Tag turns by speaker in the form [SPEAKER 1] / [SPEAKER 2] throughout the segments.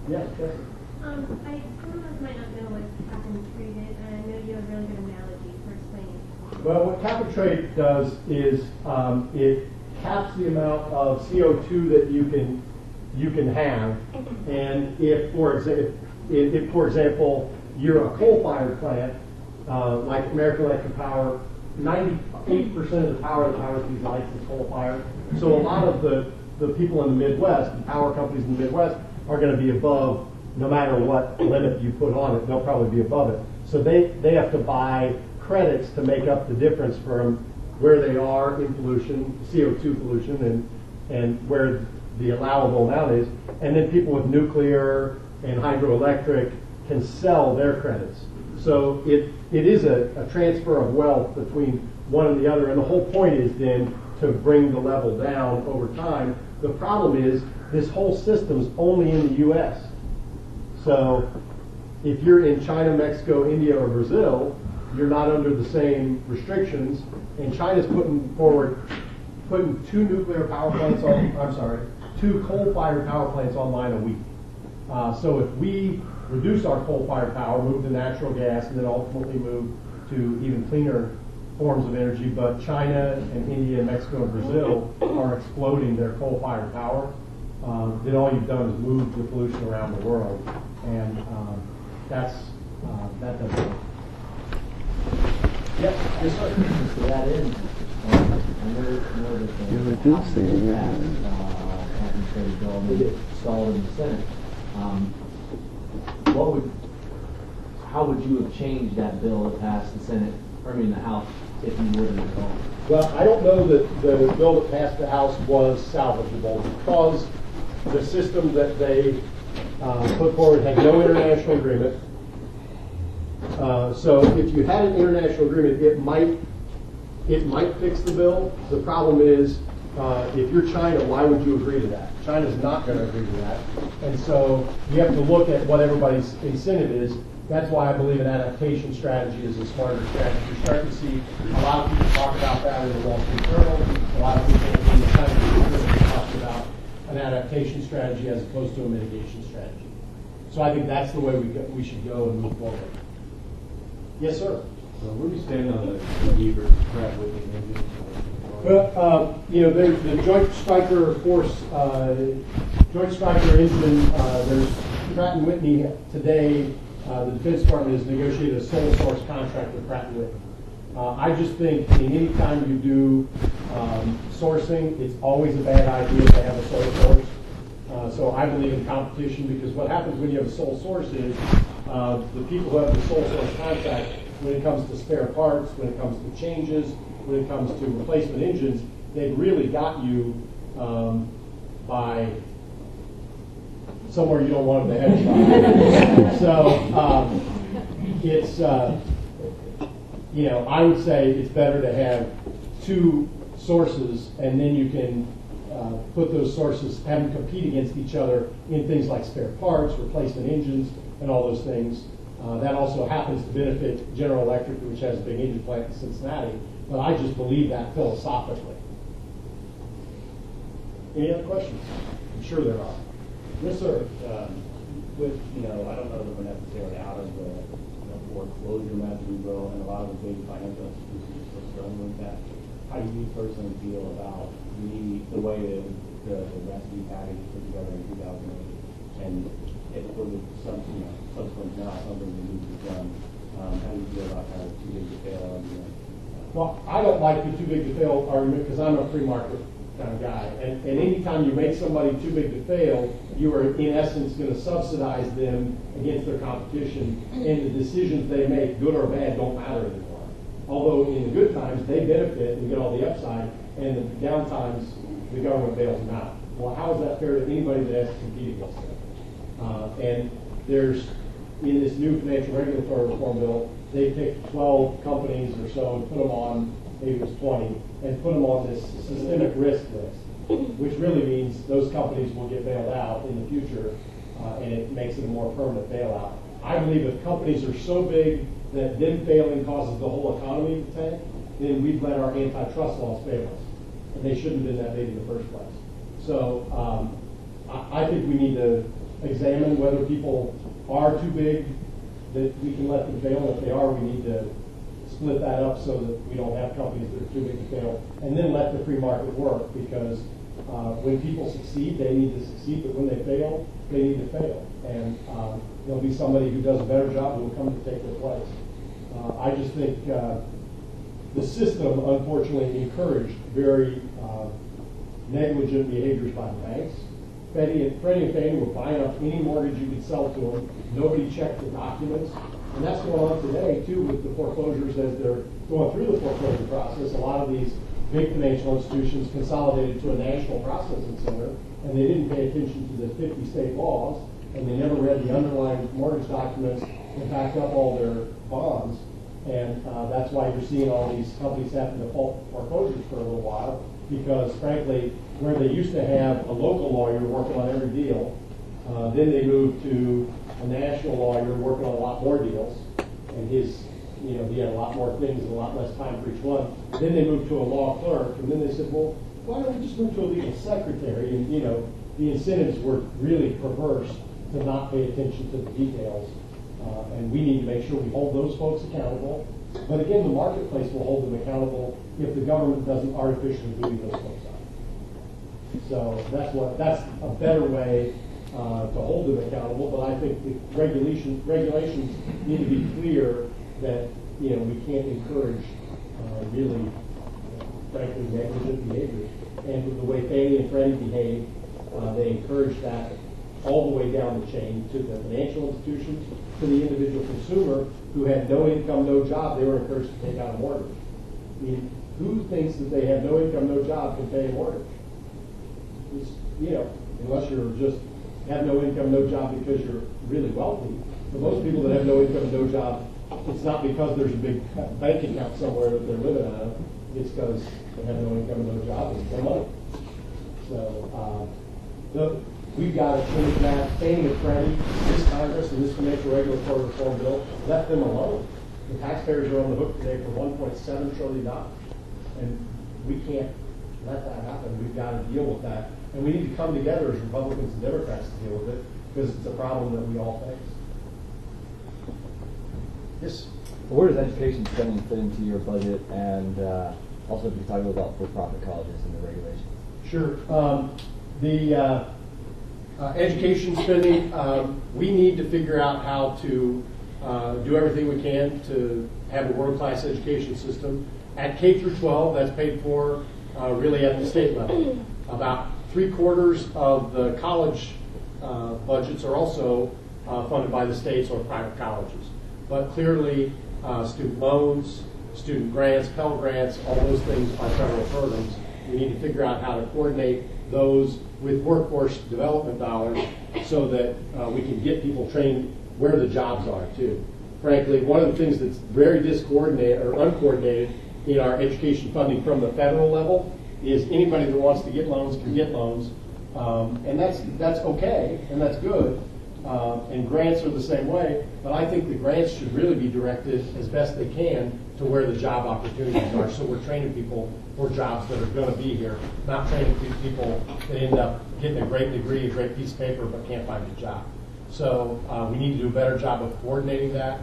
[SPEAKER 1] Yes, yes.
[SPEAKER 2] Some of us might not know what cap and trade is, and I know you have a really good analogy for explaining it.
[SPEAKER 1] Well, what cap and trade does is it caps the amount of CO2 that you can have, and if for example you're a coal-fired plant like American Electric Power, 98% of the power that powers these lights is coal-fired. So a lot of the people in the Midwest, the power companies in the Midwest, are going to be above, no matter what limit you put on it, they'll probably be above it. So they have to buy credits to make up the difference from where they are in pollution, CO2 pollution, and where the allowable amount is. And then people with nuclear and hydroelectric can sell their credits. So it is a transfer of wealth between one and the other. And the whole point is then to bring the level down over time. The problem is this whole system's only in the U.S. So if you're in China, Mexico, India, or Brazil, you're not under the same restrictions. And China's putting two nuclear power plants two coal-fired power plants online a week. So if we reduce our coal-fired power, move to natural gas, and then ultimately move to even cleaner forms of energy, but China and India and Mexico and Brazil are exploding their coal-fired power, then all you've done is move the pollution around the world, and that doesn't work. Yep. Yes, sir.
[SPEAKER 3] To that end, I know that the House did pass cap and trade bill, and it stalled in the Senate. How would you have changed that bill that passed the House, if you would have at all?
[SPEAKER 1] Well, I don't know that the bill that passed the House was salvageable because the system that they put forward had no international agreement. So if you had an international agreement, it might fix the bill. The problem is, if you're China, why would you agree to that? China's not going to agree to that. And so you have to look at what everybody's incentive is. That's why I believe an adaptation strategy is a smarter strategy. You're starting to see a lot of people talk about that in the Wall Street Journal. A lot of people in the China talking about an adaptation strategy as opposed to a mitigation strategy. So I think that's the way we should go and move forward. Yes, sir.
[SPEAKER 4] So where do you stand on the Stivers Pratt Whitney engine?
[SPEAKER 1] Well, there's the Joint Striker Force, Joint Striker engine. There's Pratt & Whitney today. The Defense Department has negotiated a sole source contract with Pratt & Whitney. I just think any time you do sourcing, it's always a bad idea to have a sole source. So I believe in competition because what happens when you have a sole source is the people who have the sole source contract, when it comes to spare parts, when it comes to changes, when it comes to replacement engines, they've really got you by somewhere you don't want them to head. So it's I would say it's better to have two sources, and then you can put those sources, have them compete against each other in things like spare parts, replacement engines, and all those things. That also happens to benefit General Electric, which has a big engine plant in Cincinnati. But I just believe that philosophically. Any other questions? I'm sure there are. Yes, sir.
[SPEAKER 5] I don't know that we're necessarily out of the foreclosure method we will, and a lot of the big financial institutions are struggling with that. How do you personally feel about the way that the recipe package was put together in 2008, and if it was subsequent now something that needs to be done? How do you feel about kind of too big to fail argument?
[SPEAKER 1] Well, I don't like the too big to fail argument because I'm a free market kind of guy. And anytime you make somebody too big to fail, you are in essence going to subsidize them against their competition, and the decisions they make, good or bad, don't matter anymore. Although in the good times, they benefit and get all the upside, and in the down times, the government bails them out. Well, how is that fair to anybody that has to compete against them? And there's, in this new financial regulatory reform bill, they picked 12 companies or so and put them on, maybe it was 20, and put them on this systemic risk list, which really means those companies will get bailed out in the future, and it makes it a more permanent bailout. I believe if companies are so big that them failing causes the whole economy to tank, then we've let our antitrust laws fail us. And they shouldn't have been that big in the first place. So I think we need to examine whether people are too big, that we can let them fail, and if they are, we need to split that up so that we don't have companies that are too big to fail, and then let the free market work, because when people succeed, they need to succeed, but when they fail, they need to fail. And there'll be somebody who does a better job who will come to take their place. I just think the system, unfortunately, encouraged very negligent behaviors by the banks. Freddie and Fannie were buying up any mortgage you could sell to them. Nobody checked the documents. And that's going on today, too, with the foreclosures as they're going through the foreclosure process. A lot of these big financial institutions consolidated to a national processing center, and they didn't pay attention to the 50 state laws, and they never read the underlying mortgage documents that backed up all their bonds. And that's why you're seeing all these companies have to default foreclosures for a little while, because frankly, where they used to have a local lawyer working on every deal, then they moved to a national lawyer working on a lot more deals, and he had a lot more things and a lot less time for each one. Then they moved to a law clerk, and then they said, well, why don't we just move to a legal secretary? And the incentives were really perverse to not pay attention to the details. And we need to make sure we hold those folks accountable. But again, the marketplace will hold them accountable if the government doesn't artificially buoy those folks up. So that's a better way to hold them accountable. But I think the regulations need to be clear that we can't encourage really, frankly, negligent behavior. And with the way Fannie and Freddie behave, they encourage that all the way down the chain to the financial institutions, to the individual consumer who had no income, no job. They were encouraged to take out a mortgage. I mean, who thinks that they have no income, no job can pay a mortgage? It's, unless you're just have no income, no job because you're really wealthy. But most people that have no income, no job, it's not because there's a big bank account somewhere that they're living out of. It's because they have no income, no job, and no money. So we've got to change that. Fannie and Freddie, this Congress and this financial regulatory reform bill, let them alone. The taxpayers are on the hook today for $1.7 trillion. And we can't let that happen. We've got to deal with that. And we need to come together as Republicans and Democrats to deal with it, because it's a problem that we all face.
[SPEAKER 3] Yes. Where does education spending fit into your budget, and also if you talk about for-profit colleges and the regulations?
[SPEAKER 1] Sure. The education spending, we need to figure out how to do everything we can to have a world-class education system. At K through 12, that's paid for really at the state level. About 3/4 of the college budgets are also funded by the states or private colleges. But clearly, student loans, student grants, Pell grants, all those things are federal programs. We need to figure out how to coordinate those with workforce development dollars so that we can get people trained where the jobs are too. Frankly, one of the things that's very discoordinated or uncoordinated in our education funding from the federal level is anybody that wants to get loans can get loans, and that's okay and that's good. And grants are the same way, but I think the grants should really be directed as best they can to where the job opportunities are. So we're training people for jobs that are going to be here, not training people that end up getting a great degree, a great piece of paper, but can't find a job. So we need to do a better job of coordinating that.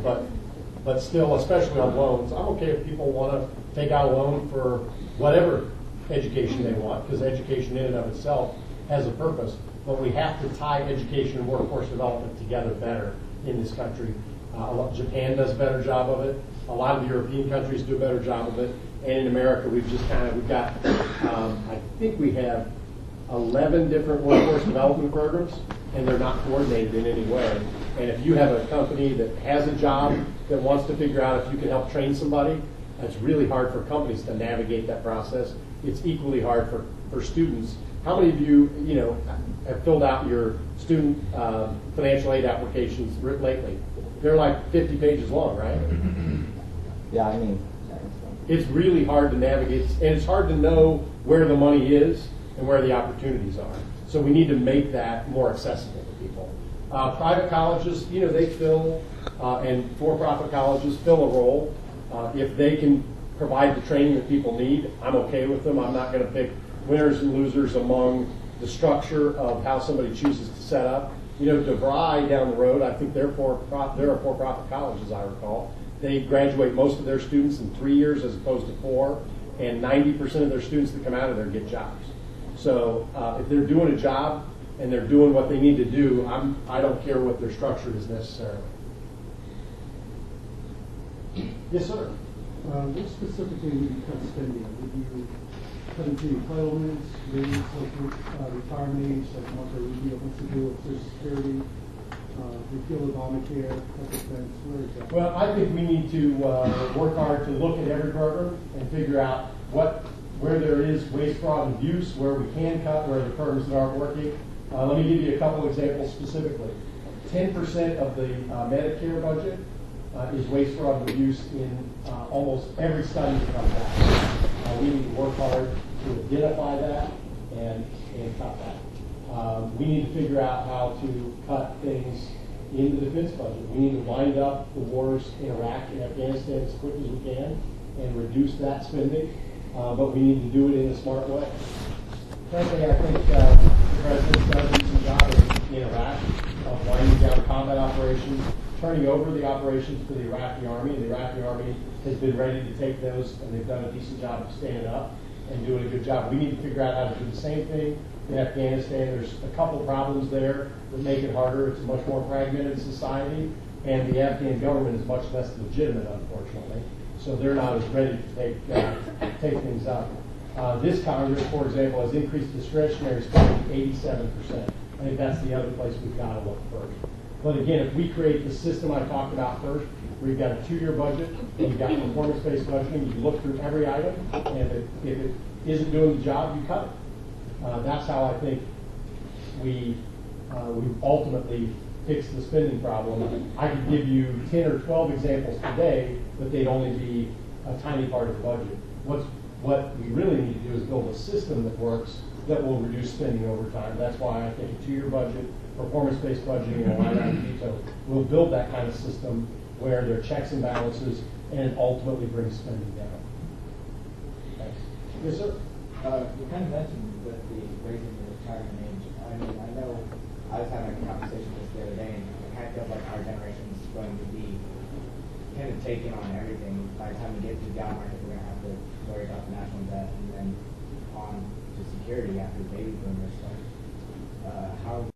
[SPEAKER 1] But still, especially on loans, I'm okay if people want to take out a loan for whatever education they want, because education in and of itself has a purpose. But we have to tie education and workforce development together better in this country. Japan does a better job of it. A lot of the European countries do a better job of it. And in America, we've got, I think we have 11 different workforce development programs, and they're not coordinated in any way. And if you have a company that has a job that wants to figure out if you can help train somebody, that's really hard for companies to navigate that process. It's equally hard for students. How many of you, have filled out your student financial aid applications lately? They're like 50 pages long, right?
[SPEAKER 3] Yeah, I mean,
[SPEAKER 1] it's really hard to navigate, and it's hard to know where the money is and where the opportunities are. So we need to make that more accessible to people. Private colleges, they fill, and for-profit colleges fill a role. If they can provide the training that people need, I'm okay with them. I'm not going to pick winners and losers among the structure of how somebody chooses to set up. You know, DeVry down the road, I think they're a for-profit college, as I recall. They graduate most of their students in 3 years as opposed to 4, and 90% of their students that come out of there get jobs. So if they're doing a job and they're doing what they need to do, I don't care what their structure is necessarily. Yes, sir.
[SPEAKER 6] What specifically would you cut spending? Would you cut into entitlements, raise like retirement age, like Martha Rubio wants to do with Social Security, repeal Obamacare, cut defense? Where is that?
[SPEAKER 1] Well, I think we need to work hard to look at every program and figure out where there is waste, fraud, and abuse, where we can cut, where the programs that aren't working. Let me give you a couple examples specifically. 10% of the Medicare budget is waste, fraud, and abuse in almost every study that comes out. We need to work hard to identify that and cut that. We need to figure out how to cut things in the defense budget. We need to wind up the wars in Iraq and Afghanistan as quick as we can and reduce that spending, but we need to do it in a smart way. Frankly, I think the President's done a decent job in Iraq of winding down combat operations, turning over the operations to the Iraqi Army. The Iraqi Army has been ready to take those, and they've done a decent job of standing up and doing a good job. We need to figure out how to do the same thing in Afghanistan. There's a couple problems there that make it harder. It's a much more fragmented society, and the Afghan government is much less legitimate, unfortunately. So they're not as ready to take things up. This Congress, for example, has increased discretionary spending 87%. I think that's the other place we've got to look first. But again, if we create the system I talked about first, where you've got a 2-year budget, and you've got performance-based budgeting, you look through every item, and if it isn't doing the job, you cut it. That's how I think we ultimately fix the spending problem. I could give you 10 or 12 examples today, but they'd only be a tiny part of the budget. What we really need to do is build a system that works that will reduce spending over time. That's why I think a 2-year budget, performance-based budgeting, and a line item veto will build that kind of system where there are checks and balances and ultimately brings spending down. Thanks. Yes, sir.
[SPEAKER 3] You kind of mentioned with the raising the retirement age. I mean, I know I was having a conversation with this the other day, and I kind of feel like our generation is going to be kind of taking on everything. By the time we get to the job market, we're going to have to worry about the national debt, and then on to security after baby boomers. So, how